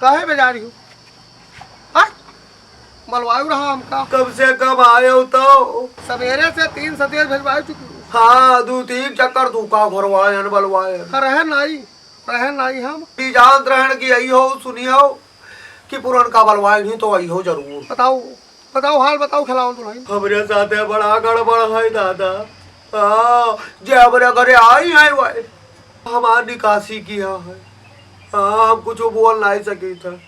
काहे बेजा रही हो? मलवायु रहा हमका। कब से कब आए हो तो? सवेरे से 3 सदेश भिजवा चुकी हूँ। हाँ 2-3 चक्कर धूका भरवाए बलवाए। रहे नहीं हम जान रहन की आई हो सुनी हो कि पुरन का बलवाए नहीं तो आई हो जरूर। बताओ हाल बताओ खिलाओ दुल्हन। हमरे साथे बड़ा गड़बड़ है दादा। हाँ जे हमरे घरे आई है वही हमार निकासी किया है। हाँ हम कुछ बोल नहीं सकी था।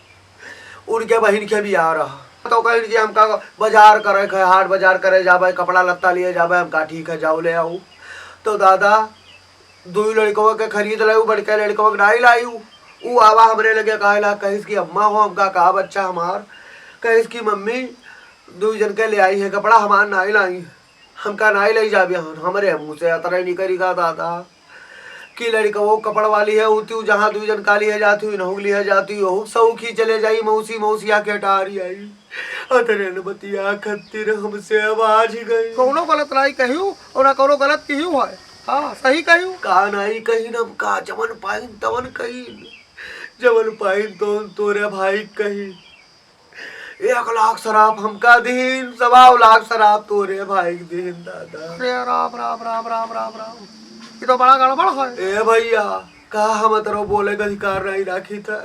उनके बहन के भी आ रहा तो कहीं कि हमका बाजार करे खे हाट बाजार करे जाबे कपड़ा लत्ता लिए जाबे। हमका ठीक है जाओ ले आऊ। तो दादा 2 लड़कों के खरीद लाऊ बड़के लड़कों के नहीं लाऊ। वो आवा हमरे लगे कहेला कहिस की अम्मा हो हमका कहा बच्चा हमार कहिस की मम्मी 2 जन के ले आई है कपड़ा हमार नहीं लाई। हमका नहीं ले जाबे हमरे मुँह से अतरा नहीं करेगा दादा कि लड़का वो कपड़ वाली है उती जहाँ 2 जन काली है जाती हुई नहुगली है जाती हो सऊखी चले जाई मौसिया के टारी आई अतरे बतिया खत्तिर हमसे आवाज गई। कोनो गलत नहीं कहियो और कोनो गलत कहियो है। हाँ सही कहियो। का नहीं कही न का जमन पाइन तवन कही जमन पाइन तो तोरे भाई कही 1 लाख शराब हमका दीन 1.25 लाख शराब तोरे भाई दीन दादा। अरे राम राम राम राम राम राम ये तो बड़ा गड़बड़ है। ए भैया का हम तरो बोले का अधिकार नहीं राखी था।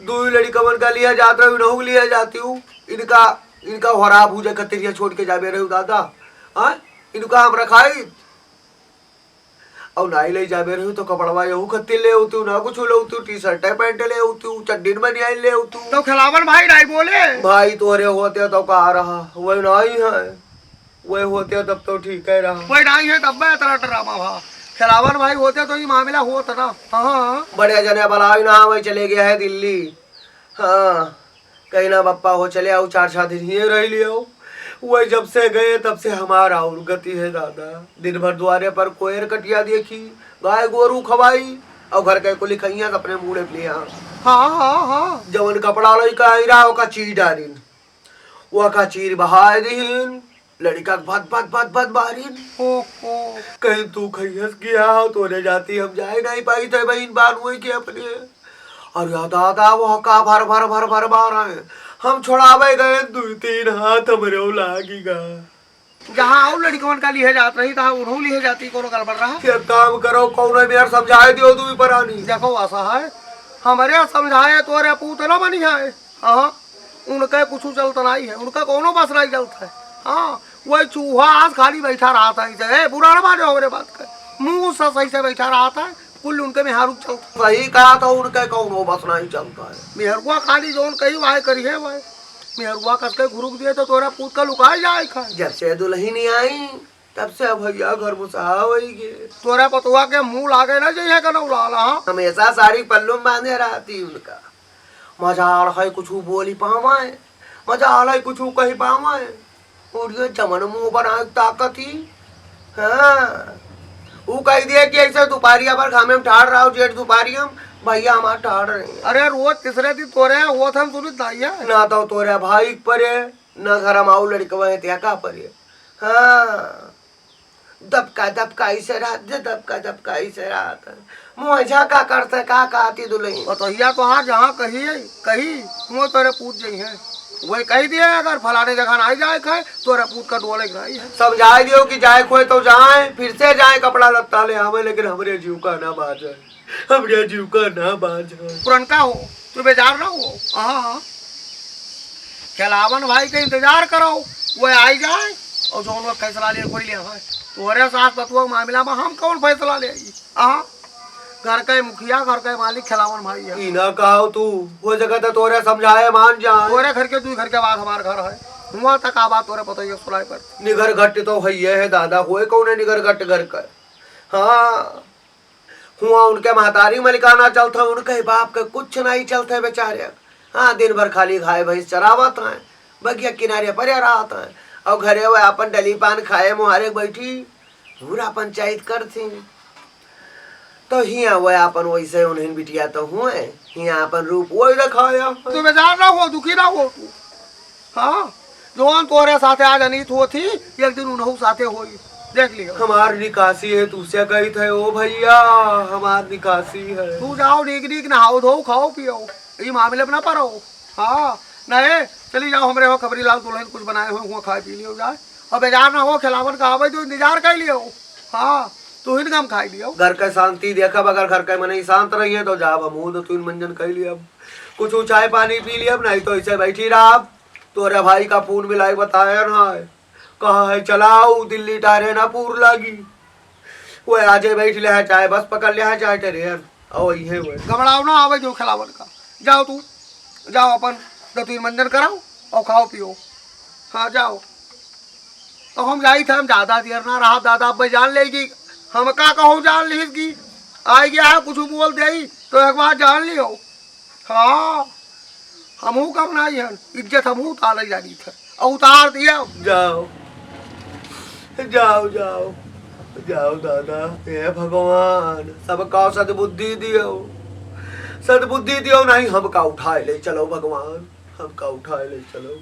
2 लड़कवन का लिया जाता हूँ नहुग लिया जाती हूँ इनका हरा भूजा कतरिया छोड़ के जाबे रहे दादा। हाँ इनका हम रखाई और नहीं ले जाबे रहे तो कपड़वा यहू खत्ती ले होती ना कुछ ले होती टी शर्ट पैंट ले होती चड्डी बनियाई ले होती। तो खिलावन भाई नहीं बोले भाई तोरे होते तो कहा रहा वही नहीं है वही होते तब तो ठीक है रहा। वही नहीं है तब मैं तेरा ड्रामा भा खिलावन भाई होते तो ये मामला होता ना। हाँ बड़े जने बलाई ना वही चले गया है दिल्ली। हाँ कहीं ना पप्पा हो चले आओ 4 दिन ही रह लियो। वही जब से गए तब से हमारा और गति है दादा। दिन भर द्वारे पर कोयर कटिया देखी गाय गोरू खवाई और घर के को लिखैया अपने मुड़े लिया। हाँ जवन कपड़ा लई का रहा का चीर डालिन वो का चीर बहाए दीन लड़का भद बारिन कहीं तू खैस गया तोरे जाती हम जाए नहीं पाई थे बहन बान हुई के अपने और दादा वो का भर बार आए हम छोड़ावे गए 2-3 हाथ हमरे लागी गा। जहाँ और लड़कवन का लिए जात रही तहाँ उन्हों लिए जाती कोनो गड़बड़ रहा। क्या काम करो कौन मेरे समझाए दियो तू परानी। देखो ऐसा है हमारे समझाए तोरे पूत न बनी है। हाँ उनका कुछ चलता नहीं है उनका कोनो बस नहीं चलता है। हाँ वही चूहा आज खाली बैठा रहा था इसे बुरा न मानो हमारे बात का मुँह से सही से बैठा रहा था कुल उनके में हारू चलता। सही कहा तो उनके कौनो बस नहीं चलता है। मेहरुआ खाली जोन कही वाहे करी है वह मेहरुआ कस के घुरुक दिए तो तोरा पूत का लुकाए जाए खाए। जब से दुल्हन नहीं आई तब से भैया घर मुसावई गे तोरा पतुआ के मुंह लागे ना चाहिए का उड़ाला। हमेशा साड़ी पल्लू में बांधे रहती उनका मजाल है कुछ बोली पावाए मजाल है कुछ कही पावाए और चमन मुंह बना ताकत ही। हाँ वो कह दिया कि ऐसे दोपहरिया पर खामे में ठाड़ रहा हूँ जेठ दोपहरिया भैया हमारे ठाड़ रहे हैं। अरे रोज तीसरे दिन तोरे वो था सुनित दाइया ना तो तोरे भाई परे न घर माऊ लड़कवा है त्या का परे। हाँ दबका इसे रात मुँह झाका करते का कहती दुल्हन बतैया तो हाँ जहाँ कही वो तोरे पूछ जाई है वही कही दिए अगर फलाने जगह नहीं जाए खाए तोरे पूत का डोले नहीं है। समझा दियो कि जाए खोए तो जाए फिर से जाए कपड़ा लत्ता ले आवे लेकिन हमरे जीव का ना बाजे पुरनका हो तू बेजार ना हो। हाँ खिलावन भाई का इंतजार करो वो आई जाए और जो उन फैसला ले कोई लिया है तोरे सास बतुआ मामला में हम कौन फैसला ले आई। हाँ घर का मुखिया घर का मालिक खिलावन भाई है। इना कहो तू वो जगह तो तोरे समझाए मान जा तोरे घर के 2 घर के बाद हमार घर है हुआ तक आबाद तोरे पता ही सुनाई पर निगर घट तो है दादा हुए कौन निगर घट घर का। हाँ हुआ उनके महतारी मलिकाना चलता उनके बाप के कुछ नहीं चलते बेचारे। हाँ दिन भर खाली खाए भैंस चरावत है बगिया किनारे पर रहता है और घरे वह अपन डली पान खाए मुहारे बैठी पूरा पंचायत करती तो हिया वह अपन वैसे उन्हें बिटिया तो हुए हिया अपन रूप वही रखाया। तू बेजार ना हो दुखी ना हो तू। हाँ जोन तोरे साथे आज अनीत हो थी एक दिन उन्हों साथे होई देख लियो। हमार निकासी है, तुझसे कही थे ओ भैया हमार निकासी है। तू जाओ नीक नहाओ धो खाओ पियो, ये मामले में ना पड़ो। हाँ नहीं चली जाओ, हमरे हो खबरी लाल दुल्हन कुछ बनाए हुए हुआ खाए पी लियो जाए, और बेजार ना हो खिलावन का आवे तो इंतजार कर लियो। हाँ तू ही काम खाई लियो। घर का शांति देखब, अगर घर का मन शांत रही है तो जाब हम तो तू मंजन कह लिया, कुछ चाय पानी पी लिया, नहीं तो ऐसे बैठी रहा। तोरे भाई का फोन मिलाई बताया ना कहा है चलाऊ दिल्ली टारे ना पूर लगी, वो आजे बैठ ले है चाय बस पकड़ ले है चाय ट्रेन और ये घबराओ ना आवे जो खिलावन का। जाओ तू जाओ अपन तो तू मंजन कराओ और खाओ पियो। हाँ जाओ। तो हम जाई थे, हम ज्यादा देर ना रहा दादा, अब जान लेगी हम का कहूँ जान लीस की आई गया है कुछ बोल दे तो एक बार जान लियो। हाँ हमहू कम नहीं है, इज्जत हमहू उतार जानी थे और उतार दिया। जाओ जाओ जाओ जाओ दादा, हे भगवान सबका सद्बुद्धि दियो, सद्बुद्धि दियो, नहीं हमका उठाए ले चलो भगवान, हमका उठाए ले चलो।